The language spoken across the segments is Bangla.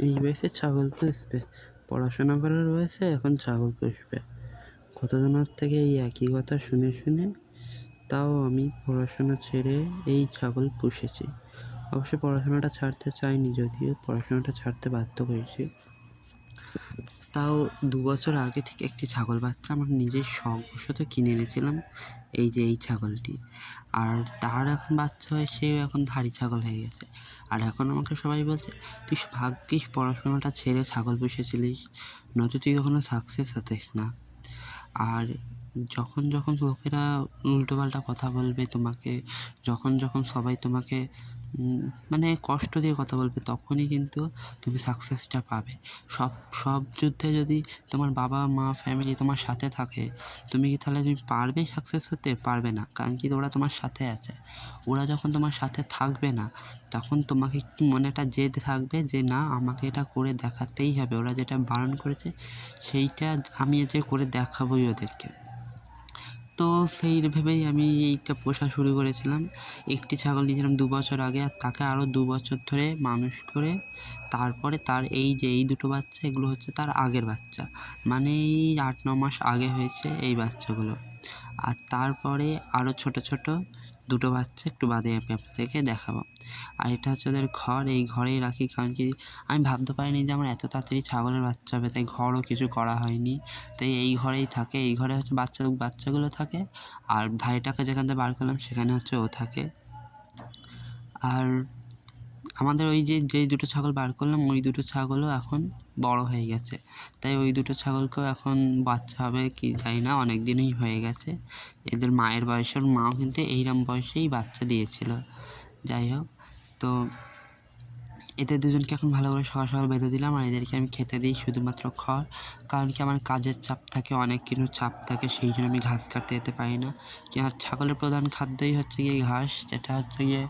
এই বয়সে ছাগল পুষবে? পড়াশোনা করার বয়সে এখন ছাগল পুষবে? কতজনের থেকে এই একই কথা শুনে শুনে তাও আমি পড়াশোনা ছেড়ে এই ছাগল পুষেছি। অবশ্য পড়াশোনাটা ছাড়তে চাইনি, যদিও পড়াশোনাটা ছাড়তে বাধ্য হয়েছি। তাও 2 বছর আগে থেকে একটি ছাগল বাচ্চা আমার নিজের শখবশত কিনে এনেছিলাম, এই যে এই ছাগলটি। আর তার এখন বাচ্চা হয়ে সেও এখন ধাড়ি ছাগল হয়ে গেছে। আর এখন আমাকে সবাই বলছে, তুই ভাগ্যিস পড়াশোনাটা ছেড়ে ছাগল পুষেছিলিস, নয়তো তুই কখনো সাকসেস হতিস না। আর যখন যখন লোকেরা উল্টোপাল্টা কথা বলবে তোমাকে, যখন সবাই তোমাকে মানে কষ্ট দিয়ে কথা বলবে, তখনই কিন্তু তুমি সাকসেসটা পাবে। সব যুদ্ধে যদি তোমার বাবা মা ফ্যামিলি তোমার সাথে থাকে, তুমি পারবে সাকসেস হতে? পারবে না, কারণ কি ওরা তোমার সাথে আছে। ওরা যখন তোমার সাথে থাকবে না, তখন তোমাকে মনে একটা জেদ থাকবে যে না, আমাকে এটা করে দেখাতেই হবে, ওরা যেটা বারণ করেছে সেইটা আমি যে করে দেখাবোই ওদেরকে। তো সেই ভেবেই আমি এইটা পোষা শুরু করেছিলাম। একটি ছাগল নিয়েছিলাম 2 বছর আগে, আর তাকে আরও 2 বছর ধরে মানুষ করে তারপরে তার এই যে এই দুটো বাচ্চা, এগুলো হচ্ছে তার আগের বাচ্চা, মানে এই 8-9 মাস আগে হয়েছে এই বাচ্চাগুলো। আর তারপরে আরও ছোট ছোট দুটো বাচ্চা একটু বাদে আমি আপনাদেরকে দেখাবো। আর এটা হচ্ছে ওদের ঘর, এই ঘরেই রাখি, কারণ কি আমি ভাবতে পারিনি যে আমার এত তাড়াতাড়ি ছাগলের বাচ্চা হবে, তাই ঘরও কিছু করা হয়নি, তাই এই ঘরেই থাকে। এই ঘরে হচ্ছে বাচ্চাগুলো থাকে, আর ধাড়িটাকে যেখান থেকে বার করলাম সেখানে হচ্ছে ও থাকে। আর আমাদের ওই যেই দুটো ছাগল বার করলাম, ওই দুটো ছাগলও এখন বড় হয়ে গেছে, তাই ওই দুটো ছাগলকেও এখন বাচ্চা হবে কি জানি না, অনেক দিনই হয়ে গেছে। এদের মায়ের বয়সের মাও কিন্তু এইরকম বয়সেই বাচ্চা দিয়েছিল। যাই হোক, তো এদের দুজনকে এখন ভালো করে সকাল সকাল বেঁধে দিলাম, আর এদেরকে আমি খেতে দিই শুধুমাত্র খড়, কারণ কি আমার কাজের চাপ থাকে, অনেক কিছু চাপ থাকে, সেই জন্য আমি ঘাস কাটতে যেতে পারি না। আর ছাগলের প্রধান খাদ্যই হচ্ছে গিয়ে ঘাস, যেটা হচ্ছে গিয়ে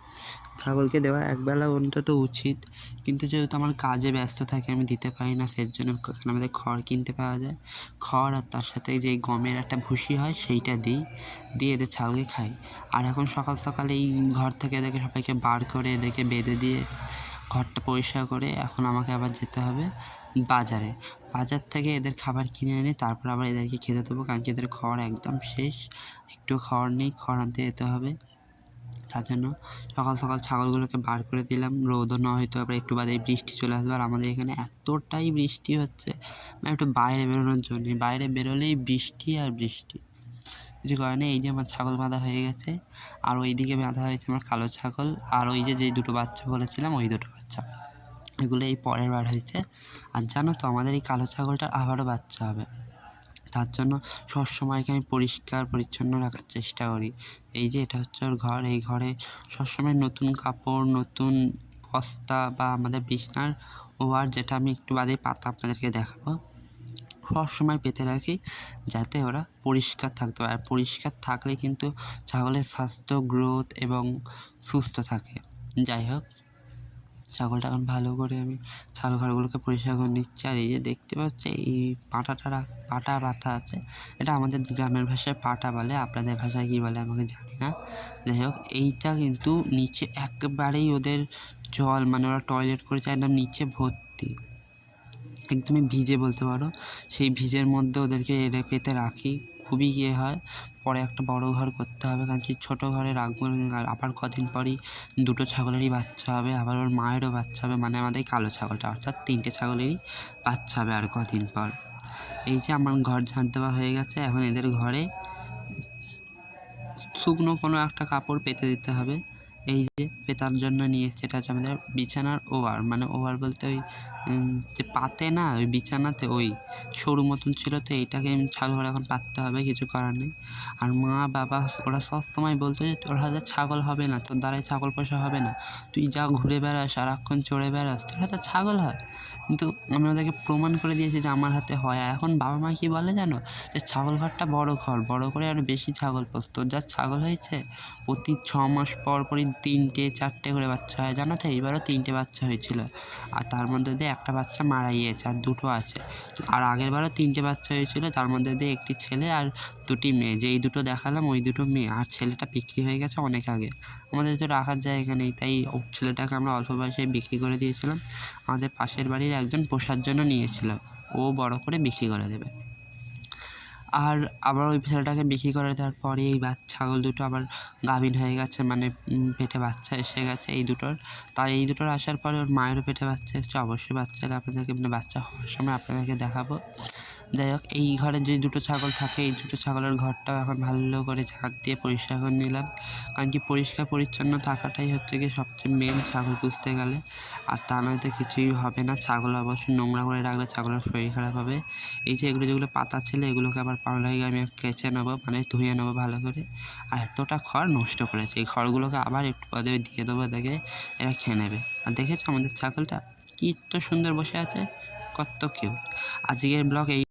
ছাগলকে দেওয়া একবেলা অন্তত উচিত, কিন্তু যেহেতু আমার কাজে ব্যস্ত থাকে আমি দিতে পারি না, সেই জন্য আমাদের খড় কিনতে পাওয়া যায়, খড় আর তার সাথে যে গমের একটা ভুসি হয় সেইটা দিয়ে এদের ছাগলকে খাই। আর এখন সকাল সকাল এই ঘর থেকে এদেরকে সবাইকে বার করে এদেরকে বেঁধে দিয়ে ঘরটা পরিষ্কার করে এখন আমাকে আবার যেতে হবে বাজার থেকে এদের খাবার কিনে এনে তারপর আবার এদেরকে খেতে দেবো, কারণ কি এদের খড় একদম শেষ, একটু খড় নেই, খড় আনতে যেতে হবে। তার জন্য সকাল সকাল ছাগলগুলোকে বার করে দিলাম, রোদও না হয়তো আবার একটু বাদে বৃষ্টি চলে আসবে, আর আমাদের এখানে এতটাই বৃষ্টি হচ্ছে মানে একটু বাইরে বেরোনোর জন্য, বাইরে বেরোলেই বৃষ্টি আর বৃষ্টি, কিছু কারণে। এই যে আমার ছাগল বাঁধা হয়ে গেছে, আর ওইদিকে বাঁধা হয়েছে আমার কালো ছাগল, আর ওই যে দুটো বাচ্চা বলেছিলাম ওই দুটো বাচ্চা, এগুলো এই পরের বার হয়েছে। আর জানো তো আমাদের এই কালো ছাগলটার আবারও বাচ্চা হবে, তার জন্য সবসময়কে আমি পরিষ্কার পরিচ্ছন্ন রাখার চেষ্টা করি। এই যে এটা হচ্ছে ওর ঘর, এই ঘরে সবসময় নতুন কাপড়, নতুন বস্তা বা আমাদের বিছনার ওয়ার, যেটা আমি একটু বাদে পাতা আপনাদেরকে দেখাবো, সবসময় পেতে রাখি, যাতে ওরা পরিষ্কার থাকতে পারে। আর পরিষ্কার থাকলে কিন্তু ছাগলের স্বাস্থ্য, গ্রোথ এবং সুস্থ থাকে। যাই হোক, ছাগলটা এখন ভালো করে আমি ছাগল ঘরগুলোকে পরিষ্কার করে নিচ্ছি। আর এই যে দেখতে পাচ্ছি এই পাটা বাঁধা আছে, এটা আমাদের গ্রামের ভাষায় পাটা বলে, আপনাদের ভাষায় কী বলে আমাকে জানি না। যাই হোক, এইটা কিন্তু নিচে একেবারেই ওদের জল, মানে ওরা টয়লেট করেছে একদম নিচে ভর্তি, একদমই ভিজে বলতে পারো, সেই ভিজের মধ্যে ওদেরকে পেতে রাখি, খুবই হয়। পরে একটা বড় ঘর করতে হবে, কারণ কি ছোটো ঘরে রাখবো না, আবার কদিন পরই দুটো ছাগলেরই বাচ্চা হবে, আবার ওর মায়েরও বাচ্চা হবে, মানে আমাদের কালো ছাগলটা, অর্থাৎ 3টে ছাগলেরই বাচ্চা হবে আর কদিন পর। এই যে আমার ঘর ঝাঁট দেওয়া হয়ে গেছে, এখন এদের ঘরে শুকনো কোনো একটা কাপড় পেতে দিতে হবে। এই যে পেতার জন্য নিয়ে এসছে, এটা হচ্ছে আমাদের বিছানার ওভার, মানে ওভার বলতে ওই যে পাতে না ওই বিছানাতে ওই সরু মতন ছিল, তো এইটাকে ছাগল এখন পাততে হবে, কিছু করার নেই। আর মা বাবা ওরা সব সময় বলতো যে তোর হাতে ছাগল হবে না, তোর দ্বারাই ছাগল পোষা হবে না, তুই যা ঘুরে বেড়াস সারাক্ষণ চড়ে বেড়াস, তোর হাতে ছাগল হয়। কিন্তু আমি ওদেরকে প্রমাণ করে দিয়েছি যে আমার হাতে হয়। আর এখন বাবা মা কী বলে জানো, যে ছাগল ঘরটা বড় কর, বড় করে আরও বেশি ছাগল পোষ, তোর যা ছাগল হয়েছে প্রতি 6 মাস পর পরই 3টে 4টে করে বাচ্চা হয়, জানো তো এইবারও 3টে বাচ্চা হয়েছিল, আর তার মধ্যে দিয়ে একটা বাচ্চা মারা গিয়েছে আর দুটো আছে। আর আগেরবারও 3টে বাচ্চা হয়েছিল, তার মধ্যে দিয়ে একটি ছেলে আর 2টি মেয়ে। যেই দুটো দেখালাম ওই দুটো মেয়ে, আর ছেলেটা বিক্রি হয়ে গেছে অনেক আগে। আমাদের তো রাখার জায়গা নেই, তাই ছেলেটাকে আমরা অল্প বয়সে বিক্রি করে দিয়েছিলাম। আমাদের পাশের বাড়ির একজন পোষার জন্য নিয়েছিল, ও বড় করে বিক্রি করে দেবে। আর আবার ওই ছেলেটাকে বিক্রি করে দেওয়ার পরে এই ছাগল দুটো আবার গাভিন হয়ে গেছে, মানে পেটে বাচ্চা এসে গেছে এই দুটোর। তার এই দুটোর আসার পরে ওর মায়েরও পেটে বাচ্চা এসছে। অবশ্যই বাচ্চা এলে আপনাদেরকে, মানে বাচ্চা হওয়ার সময় আপনাদেরকে দেখাবো। যাই হোক, এই ঘরে যে দুটো ছাগল থাকে, এই দুটো ছাগলের ঘরটাও এখন ভালো করে ঝাঁট দিয়ে পরিষ্কার করে নিলাম। কারণ কি, পরিষ্কার পরিচ্ছন্ন থাকাটাই হচ্ছে গিয়ে সবচেয়ে মেন ছাগল পুষতে গেলে। আর তা নয়তো কিছুই হবে না। ছাগল অবশ্যই নোংরা করে রাখলে ছাগলের শরীর খারাপ হবে। এই যে এগুলো যেগুলো পাতা ছিল, এগুলোকে আবার পাউডারে আমি কেচে নেবো, মানে ধুয়ে নেবো ভালো করে। আর এতটা খড় নষ্ট করেছে, এই খড়গুলোকে আবার একটু পরে দিয়ে দেবো, দেখে এরা খেয়ে নেবে। আর দেখেছো আমাদের ছাগলটা কি তো সুন্দর বসে আছে, কত কিউট। আজকের ব্লগ এই।